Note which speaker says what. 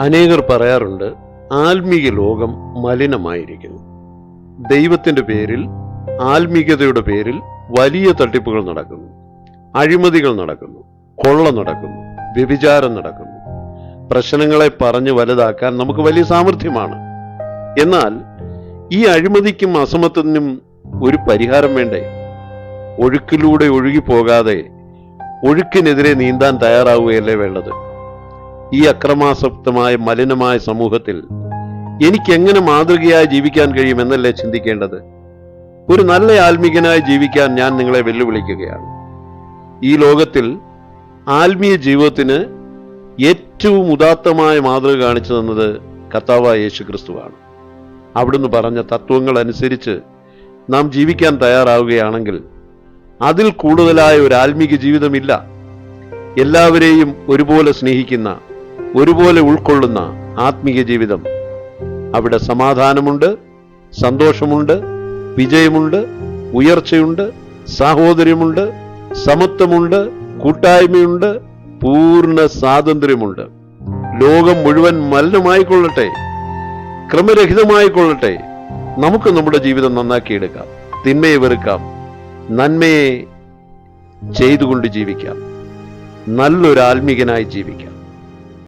Speaker 1: അനേകർ പറയാറുണ്ട്, ആത്മീയ ലോകം മലിനമായിരിക്കുന്നു. ദൈവത്തിന്റെ പേരിൽ, ആത്മീയതയുടെ പേരിൽ വലിയ തട്ടിപ്പുകൾ നടക്കുന്നു, അഴിമതികൾ നടക്കുന്നു, കൊള്ള നടക്കുന്നു, വ്യഭിചാരം നടക്കുന്നു. പ്രശ്നങ്ങളെ പറഞ്ഞ് വലുതാക്കാൻ നമുക്ക് വലിയ സാമർഥ്യമാണ്. എന്നാൽ ഈ അഴിമതിക്കും അസമത്വത്തിനും ഒരു പരിഹാരം വേണ്ടേ? ഒഴുക്കിലൂടെ ഒഴുകിപ്പോകാതെ ഒഴുക്കിനെതിരെ നീന്താൻ തയ്യാറാവുകയല്ലേ വേണ്ടത്? ഈ അക്രമാസക്തമായ മലിനമായ സമൂഹത്തിൽ എനിക്കെങ്ങനെ മാതൃകയായി ജീവിക്കാൻ കഴിയുമെന്നല്ലേ ചിന്തിക്കേണ്ടത്? ഒരു നല്ല ആത്മീകനായി ജീവിക്കാൻ ഞാൻ നിങ്ങളെ വെല്ലുവിളിക്കുകയാണ്. ഈ ലോകത്തിൽ ആത്മീയ ജീവിതത്തിന് ഏറ്റവും ഉദാത്തമായ മാതൃക കാണിച്ചു തന്നത് കർത്താവായ യേശു ക്രിസ്തുവാണ്. അവിടുന്ന് പറഞ്ഞ തത്വങ്ങൾ അനുസരിച്ച് നാം ജീവിക്കാൻ തയ്യാറാവുകയാണെങ്കിൽ അതിൽ കൂടുതലായ ഒരു ആത്മീക ജീവിതമില്ല. എല്ലാവരെയും ഒരുപോലെ സ്നേഹിക്കുന്ന, ഒരുപോലെ ഉൾക്കൊള്ളുന്ന ആത്മീയ ജീവിതം. അവിടെ സമാധാനമുണ്ട്, സന്തോഷമുണ്ട്, വിജയമുണ്ട്, ഉയർച്ചയുണ്ട്, സാഹോദര്യമുണ്ട്, സമത്വമുണ്ട്, കൂട്ടായ്മയുണ്ട്, പൂർണ്ണ സ്വാതന്ത്ര്യമുണ്ട്. ലോകം മുഴുവൻ മലിനമായിക്കൊള്ളട്ടെ, ക്രമരഹിതമായിക്കൊള്ളട്ടെ, നമുക്ക് നമ്മുടെ ജീവിതം നന്നാക്കിയെടുക്കാം. തിന്മയെ വെറുക്കാം, നന്മയെ ചെയ്തുകൊണ്ട് ജീവിക്കാം, നല്ലൊരു ആത്മീകനായി ജീവിക്കാം.